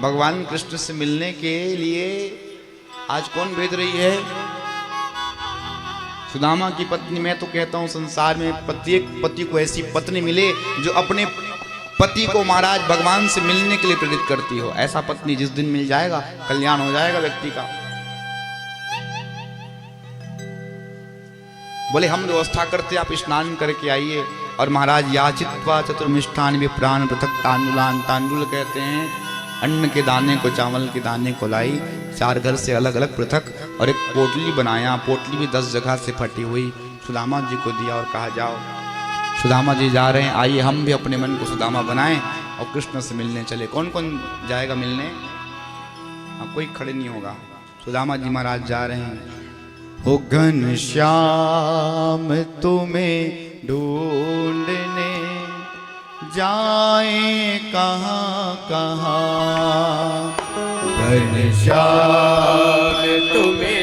भगवान कृष्ण से मिलने के लिए आज कौन भेज रही है? सुदामा की पत्नी। मैं तो कहता हूं संसार में प्रत्येक पति को ऐसी पत्नी मिले जो अपने पति को महाराज भगवान से मिलने के लिए प्रेरित करती हो। ऐसा पत्नी जिस दिन मिल जाएगा कल्याण हो जाएगा व्यक्ति का। बोले हम व्यवस्था करते, आप स्नान करके आइए। और महाराज याचित्वा चतुर्मिष्ठान विप्रान पृथक तांडुलान, तांडुल कहते हैं अन्न के दाने को, चावल के दाने को लाई 4 घर से अलग अलग पृथक, और एक पोटली बनाया। पोटली भी 10 जगह से फटी हुई सुदामा जी को दिया और कहा जाओ सुदामा जी जा रहे हैं, आइए हम भी अपने मन को सुदामा बनाएं और कृष्ण से मिलने चले। कौन कौन जाएगा मिलने? कोई खड़े नहीं होगा। सुदामा जी महाराज जा रहे हैं। हो घनश्याम तुम्हें ढूंढने जाए कहाँ कहाँ, घनश्याम तुम्हें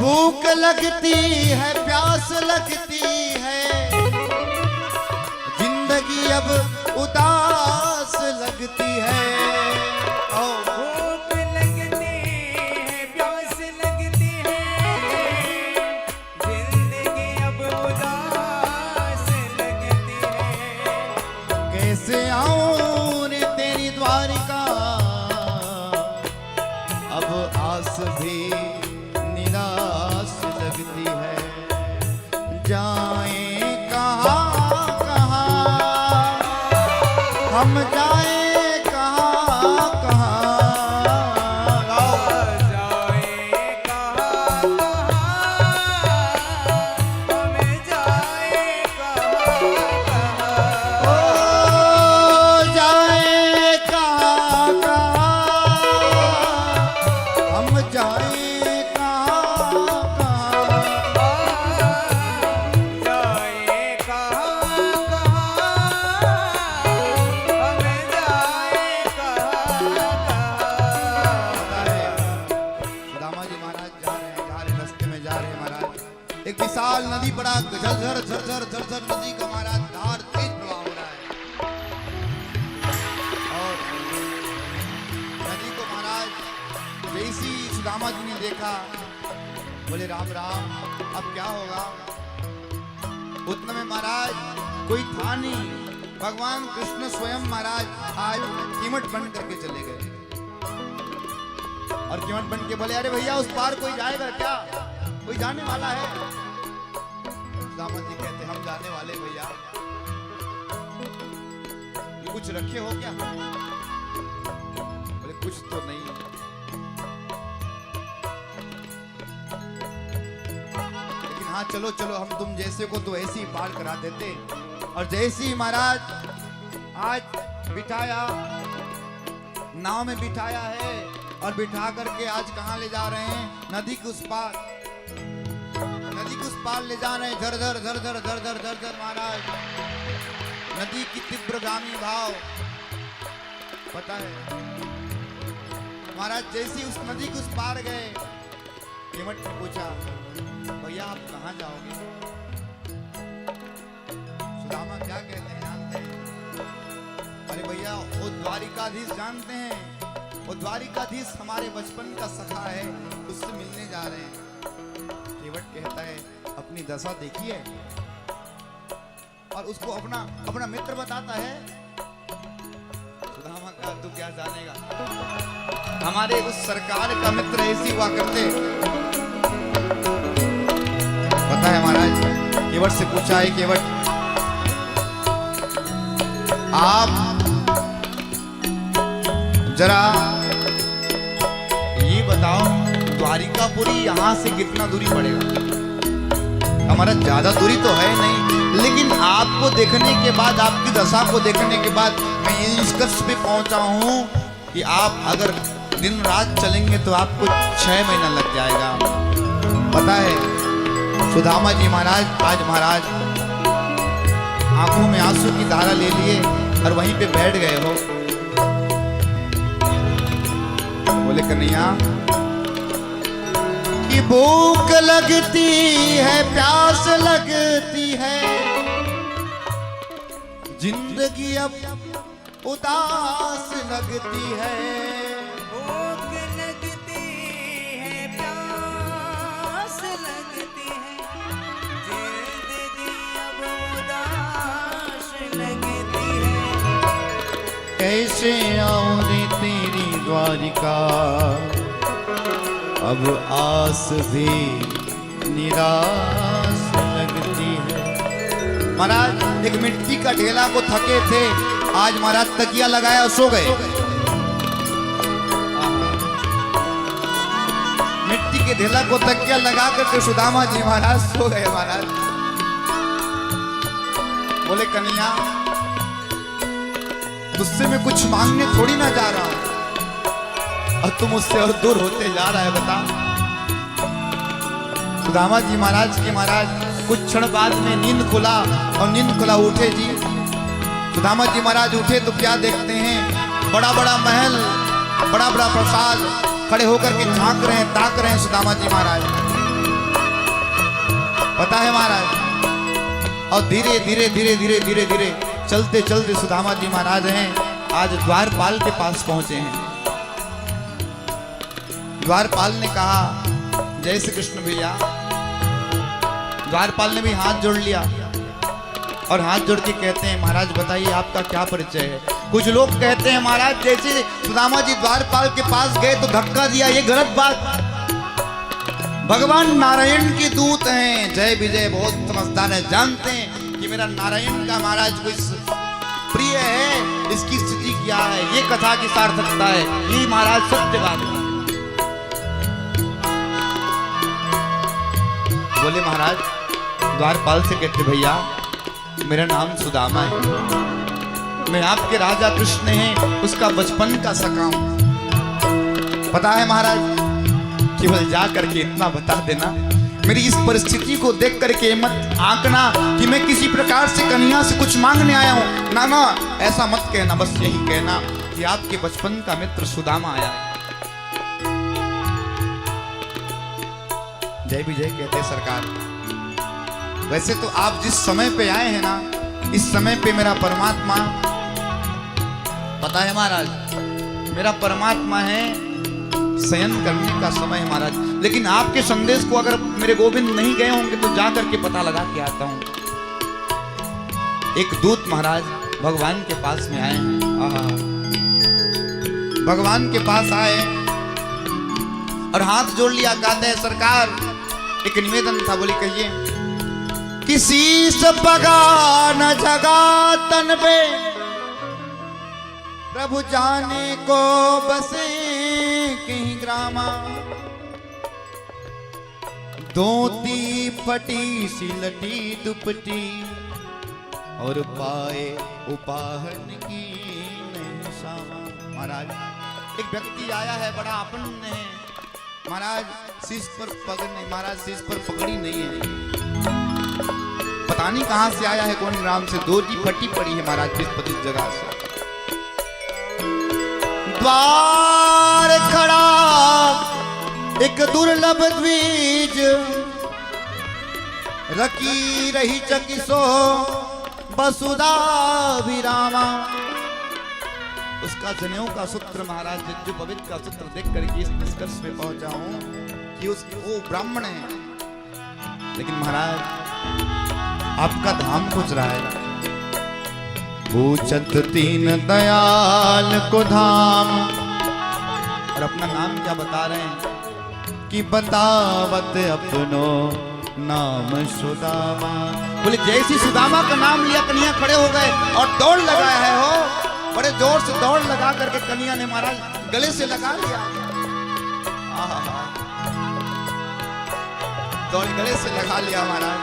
भूख लगती है, प्यास लगती है, जिंदगी अब उदास लगती है। भूख लगती है, प्यास लगती है, जिंदगी अब उदास लगती है। कैसे आऊं रे तेरी द्वारिका, अब आस भी निराश लगती है। जाएं कहाँ कहाँ हम, जाएं कहाँ कहाँ, जाए कहाँ हम, जाए कहाँ ओ जाएं कहाँ कहाँ हम, जाएं कहाँ कहाँ, जाए कहाँ हम, जाए सुदामा जी महाराज जा रहे हैं, रास्ते में जा रहे हैं महाराज। एक विशाल नदी पड़ा, झरझर झरझर झरझर नदी का महाराज धार तेज प्रवाह हो रहा है। और नदी को महाराज जैसी सुदामा जी ने देखा, बोले राम राम, अब क्या होगा। उतना में महाराज कोई था नहीं, भगवान कृष्ण स्वयं महाराज आज कीमत बन करके चले गए। और कीमत बन के बोले अरे भैया उस पार कोई जाएगा क्या? जाने वाला है? सुदामा जी कहते हम जाने वाले भैया। ये कुछ रखे हो क्या? बोले कुछ तो नहीं। लेकिन हाँ चलो चलो, हम तुम जैसे को तो ऐसे ही पार करा देते। और जैसे ही महाराज आज बिठाया, नाव में बिठाया है और बिठा करके आज कहाँ ले जा रहे हैं? नदी के उस पार, नदी के उस पार ले जा रहे हैं। धर धर धर धर धर धर धर धर महाराज, नदी की तीव्रगामी भाव। पता है महाराज जैसे ही उस नदी के उस पार गए, केवट ने पूछा भैया आप कहाँ जाओगे? सुदामा क्या कहते हैं जानते हैं? अरे भैया वो द्वारिकाधीश जानते हैं, वो द्वारिकाधीश हमारे बचपन का सखा है, उससे मिलने जा रहे हैं। केवट कहता है अपनी दशा देखिए, और उसको अपना अपना मित्र बताता है। सुदामा का तू क्या जानेगा, हमारे उस सरकार का मित्र ऐसी हुआ करते। पता है महाराज, केवट से पूछा है केवट आप जरा ये बताओ द्वारिकापुरी यहाँ से कितना दूरी पड़ेगा? हमारा ज्यादा दूरी तो है नहीं, लेकिन आपको देखने के बाद, आपकी दशा को देखने के बाद मैं ये निष्कर्ष पे पहुंचा हूँ कि आप अगर दिन रात चलेंगे तो आपको 6 महीना लग जाएगा। पता है सुदामा जी महाराज आज महाराज आंखों में आंसू की धारा ले लिए और वहीं पे बैठ गए हो। बोले कन्हैया कि भूख लगती है, प्यास लगती है, जिंदगी अब उदास लगती है। भूख लगती है, प्यास लगती है, जिंदगी अब उदास लगती है। कैसे आऊं रे तेरी द्वारिका, अब आस भी निराश लगती है। महाराज एक मिट्टी का ढेला को थके थे, आज महाराज तकिया लगाया और सो गए। मिट्टी के ढेला को तकिया लगा करके सुदामा जी महाराज सो गए। महाराज बोले कन्हैया तुझसे मैं कुछ मांगने थोड़ी ना जा रहा हूं, और तुम उससे और दूर होते जा रहा है। बता सुदामा जी महाराज के महाराज कुछ क्षण बाद में नींद खुला, और नींद खुला उठे जी। सुदामा जी महाराज उठे तो क्या देखते हैं? बड़ा बड़ा महल, बड़ा बड़ा प्रसाद। खड़े होकर के झांक रहे हैं, ताक रहे हैं सुदामा जी महाराज। पता है महाराज, और धीरे धीरे धीरे धीरे धीरे धीरे चलते चलते सुदामा जी महाराज हैं आज द्वारपाल के पास पहुंचे हैं। द्वारपाल ने कहा जय श्री कृष्ण भैया। द्वारपाल ने भी हाथ जोड़ लिया और हाथ जोड़ के कहते हैं महाराज बताइए आपका क्या परिचय है? कुछ लोग कहते हैं महाराज जैसे सुदामा जी द्वारपाल के पास गए तो धक्का दिया, ये गलत बात। भगवान नारायण के दूत हैं, जय विजय बहुत समझदार है, जानते हैं कि मेरा नारायण का महाराज कोई प्रिय है, इसकी स्थिति क्या है, ये कथा की सार्थकता है, ये महाराज सत्य बात है। बोले महाराज द्वारपाल से कहते भैया मेरा नाम सुदामा है, मैं आपके राजा कृष्ण हैं उसका बचपन का सखा हूं। पता है महाराज केवल जा करके इतना बता देना, मेरी इस परिस्थिति को देख करके मत आंकना कि मैं किसी प्रकार से कन्हैया से कुछ मांगने आया हूं। ना ना ऐसा मत कहना, बस यही कहना कि आपके बचपन का मित्र सुदामा आया है। जय विजय कहते सरकार। वैसे तो आप जिस समय पे आए हैं ना, इस समय पे मेरा परमात्मा, पता है महाराज मेरा परमात्मा है, शयन करने का समय है महाराज। लेकिन आपके संदेश को अगर मेरे गोविंद नहीं गए होंगे तो जा करके पता लगा के आता हूं। एक दूत महाराज भगवान के पास में आए हैं, भगवान के पास आए और हाथ जोड़ लिया, कहते हैं सरकार एक निवेदन था, बोली कहिए। किसी से पगा न जगा तन पे, प्रभु जाने को बसे कहीं ग्रामा। धोती फटी सिलटी दुपटी, और पाए उपाहन की नहीं सामा। महाराज एक व्यक्ति आया है, बड़ा अपन है महाराज, शीश पर पगड़ नहीं, महाराज शीश पर पगड़ी नहीं है, पता नहीं कहां से आया है, कौन ग्राम से। धोती फटी पड़ी है महाराज 20-25 जगह से। द्वार खड़ा एक दुर्लभ द्विज, रखी रही चकिसो वसुधा विरामा। उसका जनेऊ का सूत्र महाराज, जो पवित्र का सूत्र देख करके इस निष्कर्ष में पहुंचा हूं कि वो ब्राह्मण है, लेकिन महाराज आपका धाम कुछ रहा है। पूछत तीन दयाल को धाम, और अपना नाम क्या बता रहे हैं कि बतावत अपनो नाम सुदामा। बोले जैसी सुदामा का नाम लिया, कन्हैया खड़े हो गए और दौड़ लगाया है हो, बड़े जोर से दौड़ लगा करके कन्हैया ने महाराज गले से लगा लिया। दौड़ गले से लगा लिया महाराज,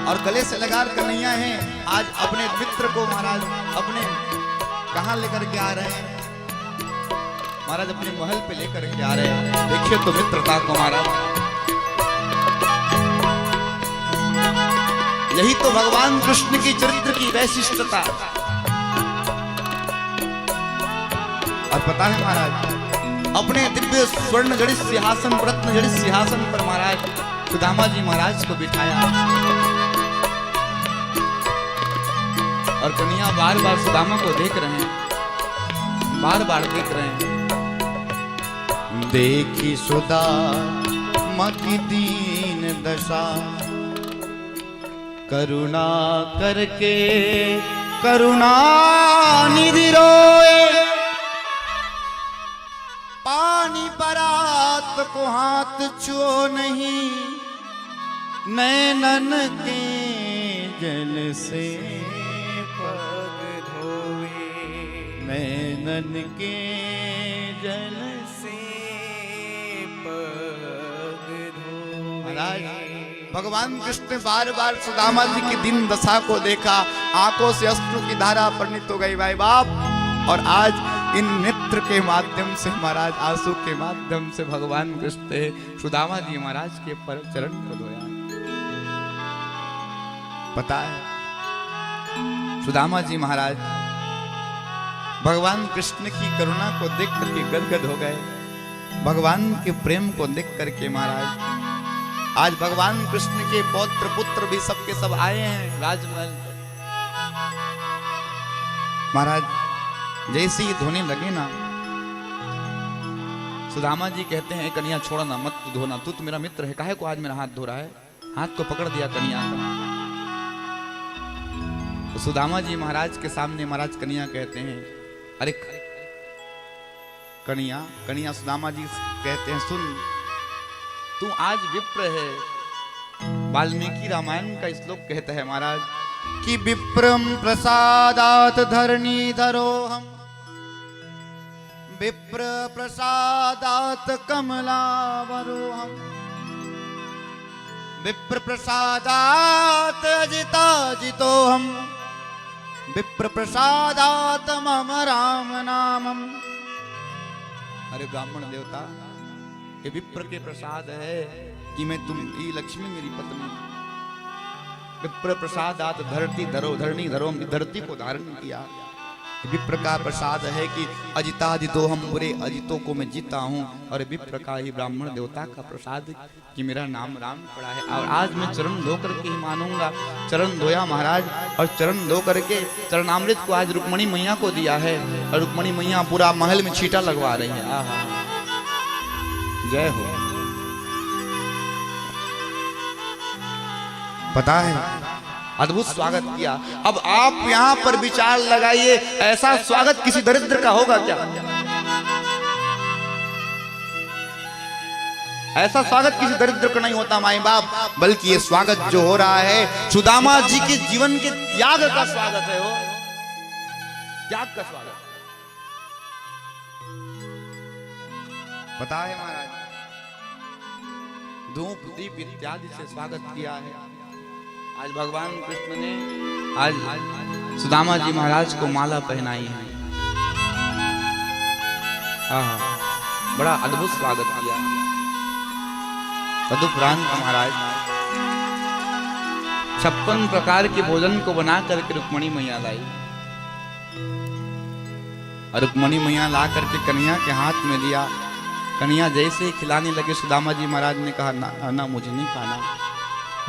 और गले से लगा कन्हैया है आज अपने मित्र को महाराज अपने कहां लेकर के आ रहे हैं महाराज, अपने महल पे लेकर के आ रहे हैं। देखिए तो मित्रता को महाराज, यही तो भगवान कृष्ण की चरित्र की वैशिष्टता। और पता है महाराज, अपने दिव्य स्वर्ण जड़ित सिंहासन, रत्न जड़ित सिंहासन पर महाराज सुदामा जी महाराज को बिठाया, और कन्हैया बार बार सुदामा को देख रहे हैं, बार बार देख रहे हैं। देखी सुदामा की दीन दशा, करुणा करके करुणा निधि रोए। पानी बरात को हाथ छुओ नहीं, नैनन के जल से पग धोवे। नैनन के जल से पग धोवे। महाराज भगवान कृष्ण ने बार बार सुदामा जी की दीन दशा को देखा, आंखों से अश्रु की धारा परिणित हो गई भाई बाप, और आज इन नेत्र के माध्यम से महाराज, आंसू के माध्यम से भगवान कृष्ण ने सुदामा जी महाराज के पर चरण को धोया। पता है सुदामा जी महाराज भगवान कृष्ण की करुणा को देख करके गदगद हो गए, भगवान के प्रेम को देख करके महाराज आज भगवान कृष्ण के पौत्र पुत्र भी सबके सब आए हैं राजमहल। महाराज जैसे ही धोने लगे ना, सुदामा जी कहते हैं कन्हैया छोड़ना मत धोना, तू तो मेरा मित्र है, काहे को आज मेरा हाथ धो रहा है। हाथ को पकड़ दिया कन्हैया का। तो सुदामा जी महाराज के सामने महाराज कन्हैया कहते हैं, अरे कन्हैया, कन्हैया सुदामा जी कहते हैं सुन, तू आज विप्र है। वाल्मीकि रामायण का श्लोक कहता है महाराज कि विप्रम प्रसादात धरणी धरो हम, विप्र प्रसादात कमलावरो हम, विप्र प्रसादात अजिता जितो हम, विप्र प्रसादात मम राम नामम। अरे ब्राह्मण देवता, ये विप्र के प्रसाद है कि मैं तुम, ये लक्ष्मी मेरी पत्नी, विप्र प्रसादात धरती धरो, धरणी धरो, धरती को धारण किया। विप्र का प्रसाद है कि अजिता जितो हम, बुरे अजितों को मैं जीता हूँ, और विप्र का ही ब्राह्मण देवता का प्रसाद कि मेरा नाम राम पड़ा है। और आज मैं चरण धो करके ही मानूंगा। चरण धोया महाराज, और चरण धो करके चरणामृत को आज रुक्मणी मैया को दिया है, और रुक्मणी मैया पूरा महल में छींटा लगवा रही है। आहा, जय हो। पता है अद्भुत स्वागत किया। अब आप यहाँ पर विचार लगाइए, ऐसा स्वागत किसी दरिद्र का होगा क्या? ऐसा स्वागत किसी दरिद्र का नहीं होता माई बाप, बल्कि ये स्वागत जो हो रहा है सुदामा जी के जीवन के त्याग का स्वागत है। वो त्याग का स्वागत पता है महाराज, धूप दीप इत्यादि से स्वागत किया है। आज भगवान कृष्ण ने आज सुदामा जी महाराज को माला पहनाई है। बड़ा अद्भुत स्वागत किया। तदुपरांत महाराज 56 प्रकार के भोजन को बना करके रुक्मणी मैया लाई, और रुक्मणी मैया ला करके कन्हैया के हाथ में दिया। कन्हैया जैसे ही खिलाने लगे, सुदामा जी महाराज ने कहा ना ना मुझे नहीं खाना,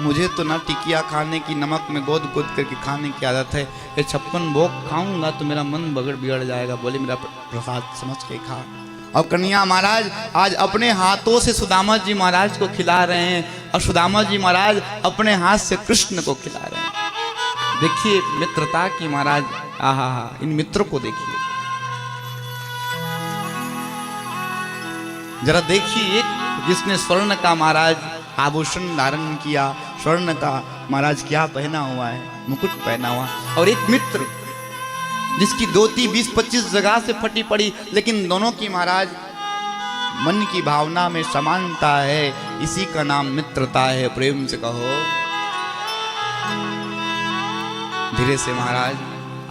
मुझे तो ना टिकिया खाने की, नमक में गोद गोद करके खाने की आदत है। ये 56 भोग खाऊंगा तो मेरा मन बिगड़ जाएगा। बोले मेरा प्रसाद समझ के खा। और कन्हैया महाराज आज अपने हाथों से सुदामा जी महाराज को खिला रहे हैं, और सुदामा जी महाराज अपने हाथ से कृष्ण को खिला रहे हैं। देखिए मित्रता की महाराज, आहा इन मित्रों को देखिए जरा। देखिए एक जिसने स्वर्ण का महाराज आभूषण धारण किया, स्वर्ण का महाराज क्या पहना हुआ है, मुकुट पहना हुआ, और एक मित्र जिसकी धोती 20-25 जगह से फटी पड़ी, लेकिन दोनों की महाराज मन की भावना में समानता है। इसी का नाम मित्रता है। प्रेम से कहो धीरे से महाराज।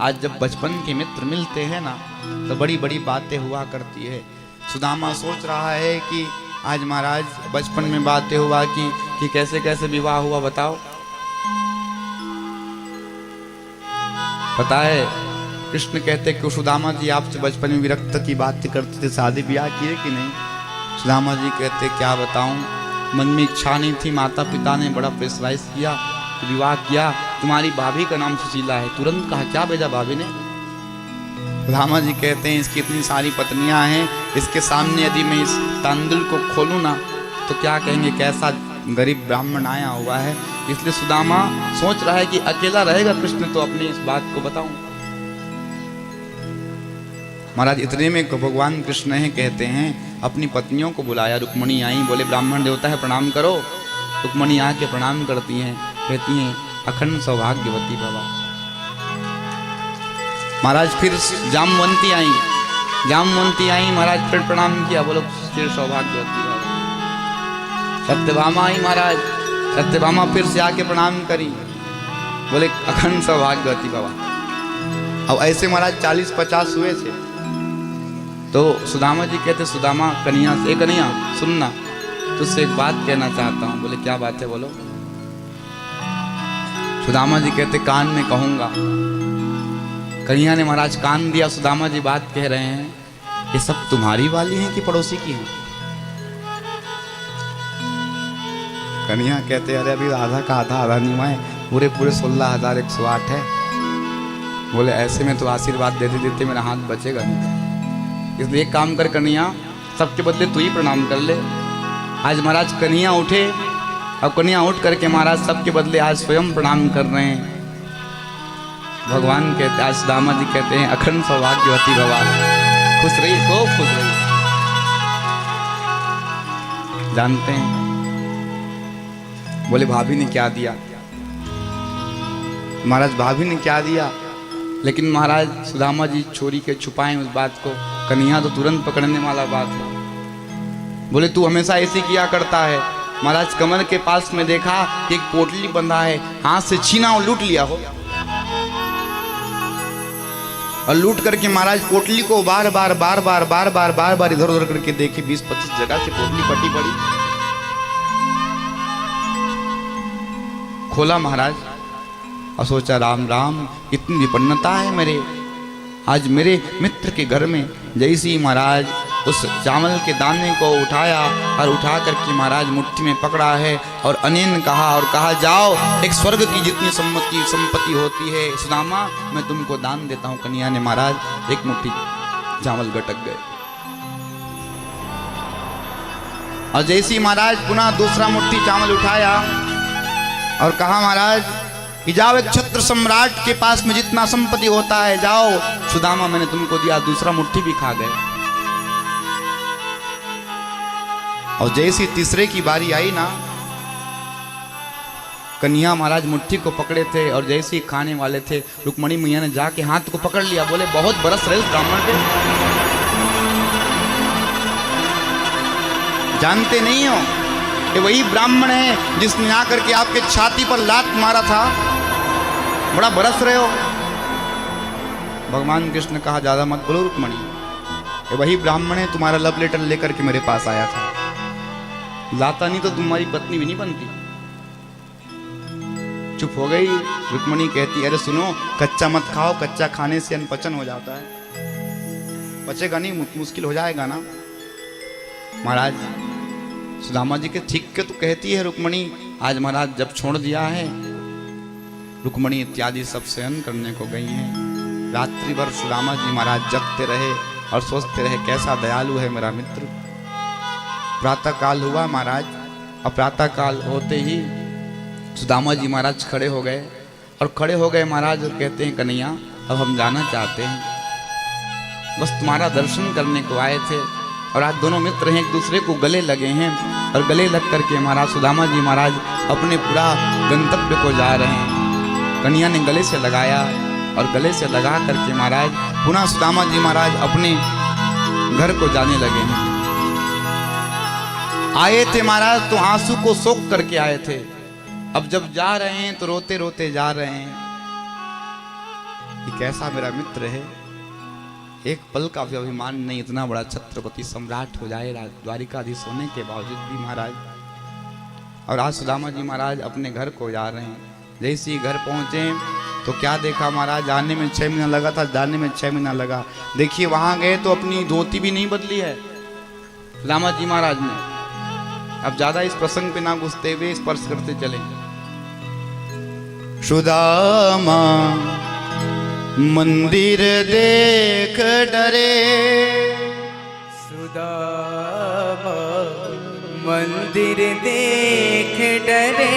आज जब बचपन के मित्र मिलते हैं ना तो बड़ी बड़ी बातें हुआ करती है। सुदामा सोच रहा है कि आज महाराज बचपन में बातें हुआ कि कैसे कैसे विवाह हुआ, बताओ। पता है कृष्ण कहते कि सुदामा जी आपसे बचपन में विरक्त की बातें करते थे, शादी ब्याह किए कि नहीं? सुदामा जी कहते क्या बताऊं, मन में इच्छा नहीं थी, माता पिता ने बड़ा प्रेशराइज किया, विवाह किया। तुम्हारी भाभी का नाम सुशीला है, तुरंत कहा क्या भेजा भाभी ने? सुदामा जी कहते हैं इसकी इतनी सारी पत्नियां हैं, इसके सामने यदि मैं इस तांदुल को खोलूं ना तो क्या कहेंगे कैसा गरीब ब्राह्मण आया हुआ है। इसलिए सुदामा सोच रहा है कि अकेला रहेगा कृष्ण तो अपनी इस बात को बताऊं। महाराज इतने में भगवान कृष्ण है, कहते हैं अपनी पत्नियों को बुलाया। रुक्मणी आई, बोले ब्राह्मण देवता है प्रणाम करो। रुक्मणी आके प्रणाम करती हैं, कहती हैं अखंड सौभाग्यवती भवा। महाराज फिर जामवंती आई, महाराज फिर प्रणाम किया, बोलो फिर सौभाग्यवती भवा। सत्यभामा आई महाराज, सत्यभामा फिर से आके प्रणाम करी, बोले अखंड सौभाग्यवती भवा। अब ऐसे महाराज 40-50 हुए थे। तो सुदामा जी कहते सुदामा कन्हैया से, कन्हैया सुनना, तुझसे एक बात कहना चाहता हूँ। बोले क्या बात है बोलो। सुदामा जी कहते कान में कहूंगा। कन्हैया ने महाराज कान दिया, सुदामा जी बात कह रहे हैं, ये सब तुम्हारी वाली हैं कि पड़ोसी की हैं? कन्हैया कहते अरे अभी आधा का आधा नहीं हुआ है, पूरे 16,108 है। बोले ऐसे में तो आशीर्वाद देते देते मेरा हाथ बचेगा नहीं, इसलिए एक काम कर कन्हैया, सबके बदले तू ही प्रणाम कर ले। आज महाराज कन्हैया उठे, अब कन्हैया उठ करके महाराज सबके बदले आज स्वयं प्रणाम कर रहे हैं। भगवान कहते, आज सुदामा जी कहते हैं अखंड सौभाग्यवती भवा, खुश रही, खूब खुश रही। जानते हैं बोले भाभी ने क्या दिया? महाराज भाभी ने क्या दिया? लेकिन महाराज सुदामा जी छोरी के छुपाएं उस बात को, कन्हैया तो तुरंत पकड़ने वाला बात है। बोले तू हमेशा ऐसे किया करता है। महाराज कमर के पास में देखा कि एक पोटली बंधा है, हाथ से छीना और लूट लिया हो, और लूट करके महाराज पोटली को बार बार इधर उधर करके देखी, 20-25 जगह से पोटली फटी पड़ी। खोला महाराज और सोचा राम राम, इतनी विपन्नता है मेरे। आज मेरे मित्र के घर में जैसे ही महाराज उस चावल के दाने को उठाया और उठा करके महाराज मुट्ठी में पकड़ा है और अनेन कहा और कहा जाओ, एक स्वर्ग की जितनी संपत्ति होती है सुदामा मैं तुमको दान देता हूँ। कन्हैया ने महाराज एक मुट्ठी चावल गटक गए, और जैसे ही महाराज पुनः दूसरा मुट्ठी चावल उठाया और कहा महाराज कि जाओ एक छत्र सम्राट के पास में जितना संपत्ति होता है जाओ, सुदामा मैंने तुमको दिया। दूसरा मुट्ठी भी खा गए। और जैसी तीसरे की बारी आई ना, कन्हैया महाराज मुट्ठी को पकड़े थे और जैसे ही खाने वाले थे, रुक्मणी मैया ने जाके हाथ को पकड़ लिया, बोले बहुत बरस रहे उस ब्राह्मण पे, जानते नहीं हो कि वही ब्राह्मण है जिसने आकर के आपके छाती पर लात मारा था, बड़ा बरस रहे हो। भगवान कृष्ण ने कहा ज्यादा मत बोलो रुक्मणी, ये वही ब्राह्मण है, तुम्हारा लव लेटर लेकर के मेरे पास आया था, लाता नहीं तो तुम्हारी पत्नी भी नहीं बनती। चुप हो गई। रुक्मणी कहती अरे सुनो, कच्चा मत खाओ, कच्चा खाने से अनपचन हो जाता है, पचेगा नहीं, मुश्किल हो जाएगा ना। महाराज सुदामा जी के ठीक के तो कहती है रुक्मणी, आज महाराज जब छोड़ दिया है, रुक्मणी इत्यादि सब सहन करने को गई हैं। रात्रि भर सुदामा जी महाराज जगते रहे और सोचते रहे कैसा दयालु है मेरा मित्र। प्रातः काल हुआ महाराज, और प्रातः काल होते ही सुदामा जी महाराज खड़े हो गए, और खड़े हो गए महाराज और कहते हैं कन्हैया अब हम जाना चाहते हैं, बस तुम्हारा दर्शन करने को आए थे। और आज दोनों मित्र हैं, एक दूसरे को गले लगे हैं, और गले लग करके महाराज सुदामा जी महाराज अपने पूरा गंतव्य को जा रहे हैं। कन्हैया ने गले से लगाया, और गले से लगा करके महाराज पुनः सुदामा जी महाराज अपने घर को जाने लगे हैं। आए थे महाराज तो आंसू को सोख करके आए थे, अब जब जा रहे हैं तो रोते रोते जा रहे हैं कि कैसा मेरा मित्र है, एक पल का भी अभिमान नहीं, इतना बड़ा छत्रपति सम्राट हो जाए द्वारिकाधीश होने के बावजूद भी महाराज। और आज सुदामा जी महाराज अपने घर को जा रहे हैं। जैसे ही घर पहुंचे तो क्या देखा महाराज, आने में 6 महीना लगा था, जाने में 6 महीना लगा। देखिए वहां गए तो अपनी धोती भी नहीं बदली है सुदामा जी महाराज ने। अब ज्यादा इस प्रसंग पे ना घुसते हुए स्पर्श करते चले। सुदामा मंदिर देख डरे, सुदामा मंदिर देख डरे,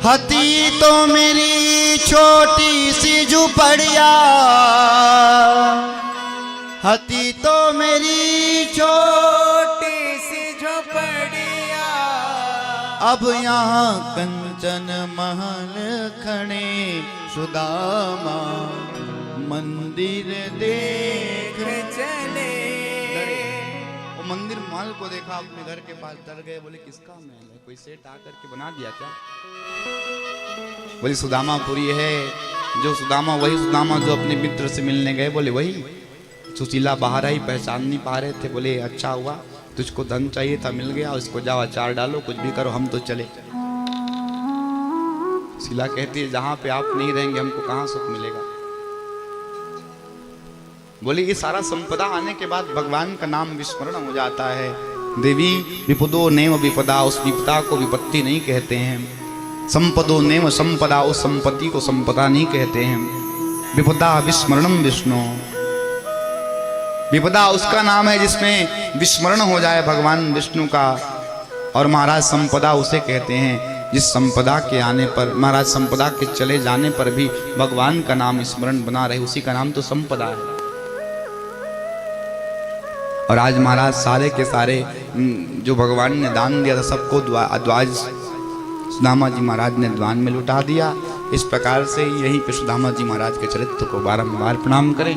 हती तो मेरी छोटी सी झुपड़िया, हती तो मेरी छोटी सी झोपड़िया, अब यहाँ कंचन महल खड़े, सुदामा मंदिर देख चले। वो मंदिर महल को देखा, अपने घर के पास डर गए, बोले किसका महल है, कोई सेठ आकर के बना दिया क्या? बोले सुदामापुरी है। जो सुदामा वही सुदामा जो अपने मित्र से मिलने गए, बोले वही। सुशीला बाहर आई, पहचान नहीं पा रहे थे। बोले अच्छा हुआ, तुझको धन चाहिए था मिल गया, उसको जाओ अचार डालो, कुछ भी करो, हम तो चले। शीला कहती है जहां पे आप नहीं रहेंगे हमको कहां सुख मिलेगा। बोले ये सारा संपदा आने के बाद भगवान का नाम विस्मरण हो जाता है। देवी विपदो नेम विपदा, उस विपदा को विपत्ति नहीं कहते हैं। संपदो नेम संपदा, उस संपत्ति को संपदा नहीं कहते हैं। विपदा विस्मरणम विष्णु, विपदा उसका नाम है जिसमें विस्मरण हो जाए भगवान विष्णु का। और महाराज संपदा उसे कहते हैं जिस संपदा के आने पर, महाराज संपदा के चले जाने पर भी भगवान का नाम स्मरण बना रहे, उसी का नाम तो संपदा है। और आज महाराज सारे के सारे जो भगवान ने दान दिया था सबको द्वाज सुदामा जी महाराज ने द्वान में लुटा दिया। इस प्रकार से यहीं पे सुदामा जी महाराज के चरित्र को बारंबार प्रणाम करें।